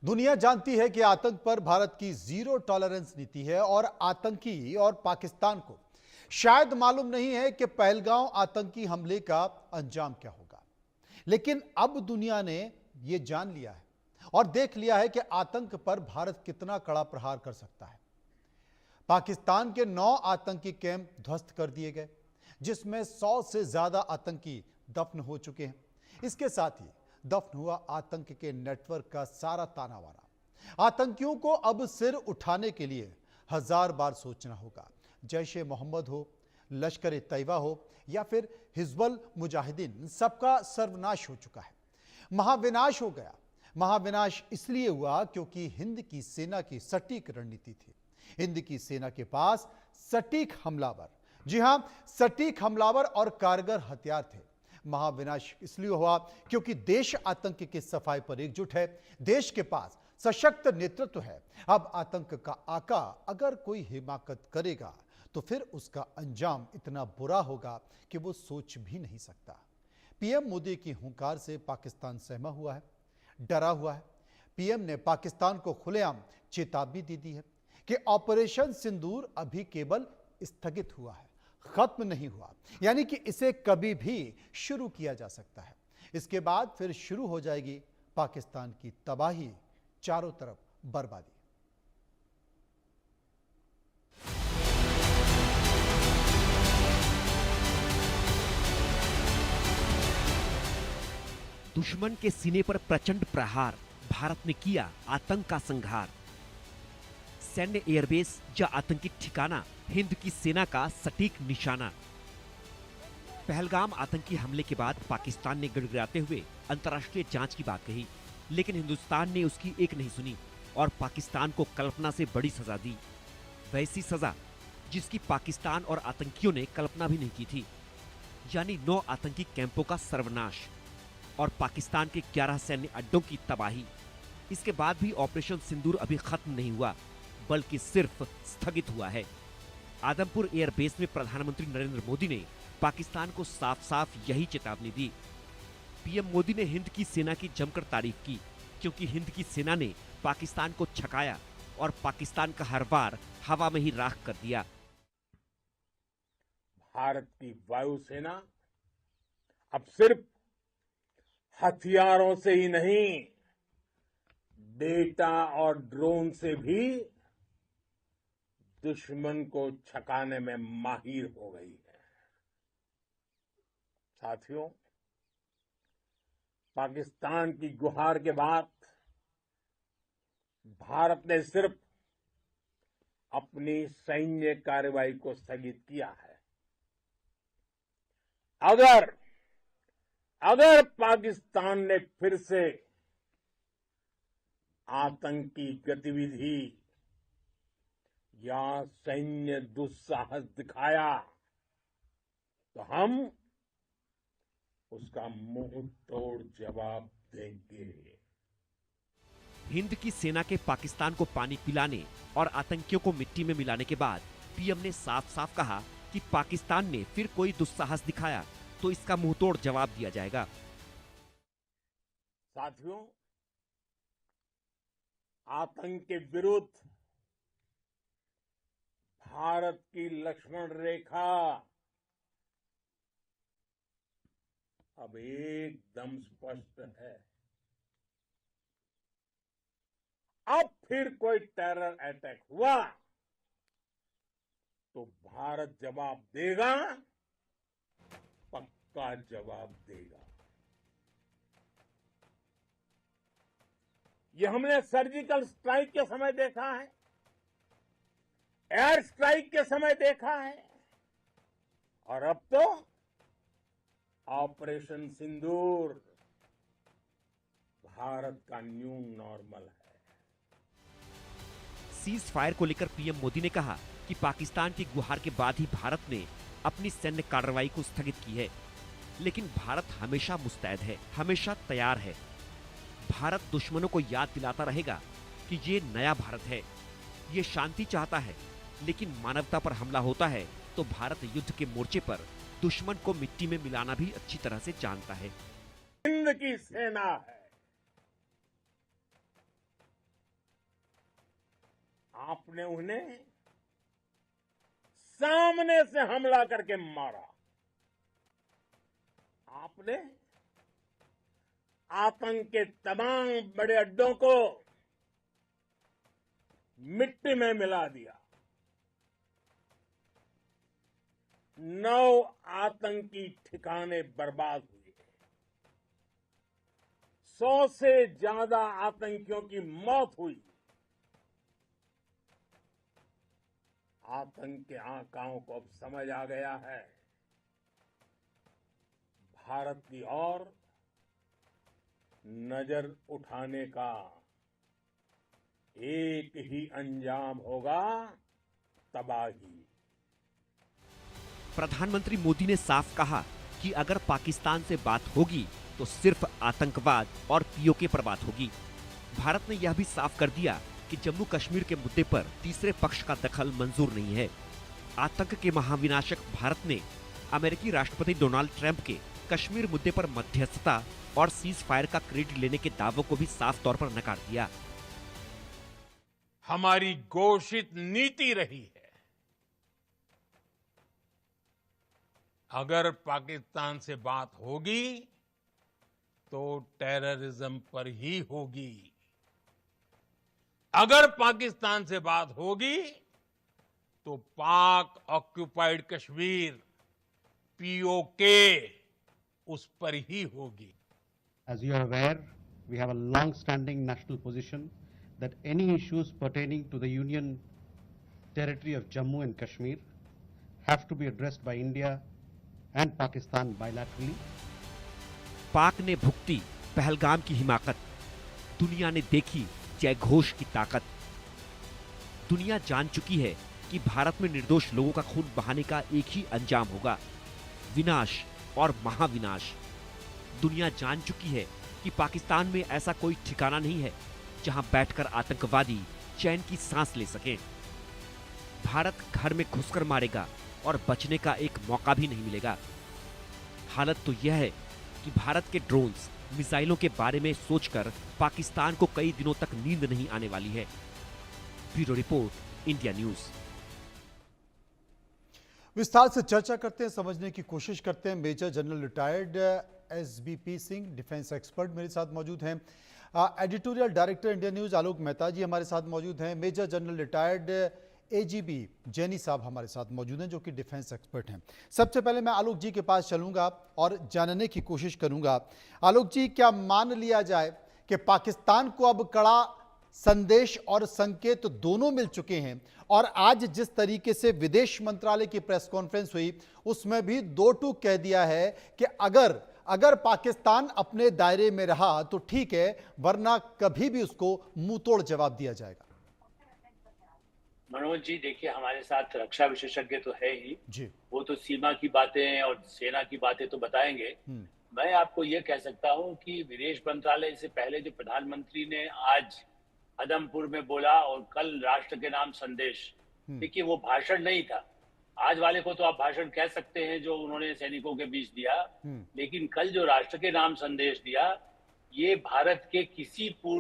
दुनिया जानती है कि आतंक पर भारत की जीरो टॉलरेंस नीति है और आतंकी और पाकिस्तान को शायद मालूम नहीं है कि पहलगांव आतंकी हमले का अंजाम क्या होगा। लेकिन अब दुनिया ने यह जान लिया है और देख लिया है कि आतंक पर भारत कितना कड़ा प्रहार कर सकता है। पाकिस्तान के 9 आतंकी कैंप ध्वस्त कर दिए गए, जिसमें 100 से ज्यादा आतंकी दफन हो चुके हैं। इसके साथ ही दफन हुआ आतंक के नेटवर्क का सारा तानावाना। आतंकियों को अब सिर उठाने के लिए 1000 बार सोचना होगा। जैश-ए मोहम्मद हो, लश्कर-ए तैयबा हो या फिर हिजबुल मुजाहिदीन, सबका सर्वनाश हो चुका है। महाविनाश हो गया। महाविनाश इसलिए हुआ क्योंकि हिंद की सेना की सटीक रणनीति थी। हिंद की सेना के पास सटीक हमलावर, जी हां, सटीक हमलावर और कारगर हथियार थे। महाविनाश इसलिए हुआ क्योंकि देश आतंक की सफाई पर एकजुट है। देश के पास सशक्त नेतृत्व है। अब आतंक का आका अगर कोई हिमाकत करेगा तो फिर उसका अंजाम इतना बुरा होगा कि वो सोच भी नहीं सकता। पीएम मोदी की हुंकार से पाकिस्तान सहमा हुआ है, डरा हुआ है। पीएम ने पाकिस्तान को खुलेआम चेतावनी दे दी है कि ऑपरेशन सिंदूर अभी केवल स्थगित हुआ है, खत्म नहीं हुआ। यानी कि इसे कभी भी शुरू किया जा सकता है। इसके बाद फिर शुरू हो जाएगी पाकिस्तान की तबाही, चारों तरफ बर्बादी। दुश्मन के सीने पर प्रचंड प्रहार, भारत ने किया आतंक का संहार। सैन्य एयरबेस या आतंकी ठिकाना, हिंद की सेना का सटीक निशाना। पहलगाम आतंकी हमले के बाद पाकिस्तान ने गिड़गिड़ाते हुए अंतर्राष्ट्रीय जांच की बात कही, लेकिन हिंदुस्तान ने उसकी एक नहीं सुनी और पाकिस्तान को कल्पना से बड़ी सजा दी। वैसी सजा जिसकी पाकिस्तान और आतंकियों ने कल्पना भी नहीं की थी, यानी 9 आतंकी कैंपों का सर्वनाश और पाकिस्तान के 11 सैन्य अड्डों की तबाही। इसके बाद भी ऑपरेशन सिंदूर अभी खत्म नहीं हुआ, बल्कि सिर्फ स्थगित हुआ है। आदमपुर एयरबेस में प्रधानमंत्री नरेंद्र मोदी ने पाकिस्तान को साफ साफ यही चेतावनी दी। पीएम मोदी ने हिंद की सेना की जमकर तारीफ की, क्योंकि हिंद की सेना ने पाकिस्तान को छकाया और पाकिस्तान का हर वार हवा में ही राख कर दिया। भारत की वायुसेना अब सिर्फ हथियारों से ही नहीं, डेटा और ड्रोन से भी दुश्मन को छकाने में माहिर हो गई है। साथियों, पाकिस्तान की गुहार के बाद भारत ने सिर्फ अपनी सैन्य कार्रवाई को स्थगित किया है। अगर पाकिस्तान ने फिर से आतंकी गतिविधि या सैन्य दुस्साहस दिखाया तो हम उसका मुंह तोड़ जवाब देंगे। हिंद की सेना के पाकिस्तान को पानी पिलाने और आतंकियों को मिट्टी में मिलाने के बाद पीएम ने साफ साफ कहा कि पाकिस्तान ने फिर कोई दुस्साहस दिखाया तो इसका मुंहतोड़ जवाब दिया जाएगा। साथियों, आतंक के विरुद्ध भारत की लक्ष्मण रेखा अब एकदम स्पष्ट है। अब फिर कोई टेरर अटैक हुआ तो भारत जवाब देगा, पक्का जवाब देगा। ये हमने सर्जिकल स्ट्राइक के समय देखा है, एयर स्ट्राइक के समय देखा है, और अब तो ऑपरेशन सिंदूर भारत का न्यू नॉर्मल है। सीज फायर को लेकर पीएम मोदी ने कहा कि पाकिस्तान की गुहार के बाद ही भारत ने अपनी सैन्य कार्रवाई को स्थगित की है, लेकिन भारत हमेशा मुस्तैद है, हमेशा तैयार है। भारत दुश्मनों को याद दिलाता रहेगा कि ये नया भारत है, ये शांति चाहता है, लेकिन मानवता पर हमला होता है तो भारत युद्ध के मोर्चे पर दुश्मन को मिट्टी में मिलाना भी अच्छी तरह से जानता है। हिंद की सेना है, आपने उन्हें सामने से हमला करके मारा। आपने आतंक के तमाम बड़े अड्डों को मिट्टी में मिला दिया। 9 आतंकी ठिकाने बर्बाद हुए। 100 से ज्यादा आतंकियों की मौत हुई। आतंक के आकाओं को अब समझ आ गया है, भारत की ओर नजर उठाने का एक ही अंजाम होगा, तबाही। प्रधानमंत्री मोदी ने साफ कहा कि अगर पाकिस्तान से बात होगी तो सिर्फ आतंकवाद और पीओके पर बात होगी। भारत ने यह भी साफ कर दिया कि जम्मू कश्मीर के मुद्दे पर तीसरे पक्ष का दखल मंजूर नहीं है। आतंक के महाविनाशक भारत ने अमेरिकी राष्ट्रपति डोनाल्ड ट्रंप के कश्मीर मुद्दे पर मध्यस्थता और सीज फायर का क्रेडिट लेने के दावों को भी साफ तौर पर नकार दिया। हमारी घोषित नीति रही है, अगर पाकिस्तान से बात होगी तो टेररिज्म पर ही होगी। अगर पाकिस्तान से बात होगी तो पाक ऑक्युपाइड कश्मीर पीओके उस पर ही होगी। As you are aware, we have a long-standing national position that any issues pertaining to the Union territory of Jammu and Kashmir have to be addressed by India and Pakistan bilaterally. पाक ने भुगती पहलगाम की हिमाकत, दुनिया ने देखी जय घोष की ताकत। दुनिया जान चुकी है कि भारत में निर्दोष लोगों का खून बहाने का एक ही अंजाम होगा, विनाश और महाविनाश। दुनिया जान चुकी है कि पाकिस्तान में ऐसा कोई ठिकाना नहीं है जहां बैठकर आतंकवादी चैन की सांस ले सकें। भारत घर में घुसकर मारेगा और बचने का एक मौका भी नहीं मिलेगा। हालत तो यह है कि भारत के ड्रोन्स, मिसाइलों के बारे में सोचकर पाकिस्तान को कई दिनों तक नींद नहीं आने वाली है। Bureau report, India news. विस्तार से चर्चा करते हैं, समझने की कोशिश करते हैं। Major general retired SBP Singh, defence expert, मेरे साथ मौजूद हैं। Editorial director India News Alok Mehta ji हमारे साथ मौजूद हैं। Major general retired AGB Jaini साहब हमारे साथ मौजूद हैं, जो कि डिफेंस एक्सपर्ट हैं। सबसे पहले मैं आलोक जी के पास चलूंगा और जानने की कोशिश करूंगा। आलोक जी, क्या मान लिया जाए कि पाकिस्तान को अब कड़ा संदेश और संकेत दोनों मिल चुके हैं, और आज जिस तरीके से विदेश मंत्रालय की प्रेस कॉन्फ्रेंस हुई उसमें भी दो टूक कह दिया है कि अगर पाकिस्तान अपने दायरे में रहा तो ठीक है, वरना कभी भी उसको मुंह तोड़ जवाब दिया जाएगा। मनोज जी, देखिए, हमारे साथ रक्षा विशेषज्ञ तो है ही जी। वो तो सीमा की बातें और सेना की बातें तो बताएंगे। मैं आपको ये कह सकता हूँ कि विदेश मंत्रालय से पहले जो प्रधानमंत्री ने आज अदमपुर में बोला और कल राष्ट्र के नाम संदेश, देखिए वो भाषण नहीं था। आज वाले को तो आप भाषण कह सकते हैं जो उन्होंने सैनिकों के बीच दिया, लेकिन कल जो राष्ट्र के नाम संदेश दिया, ये भारत के किसी पूर्व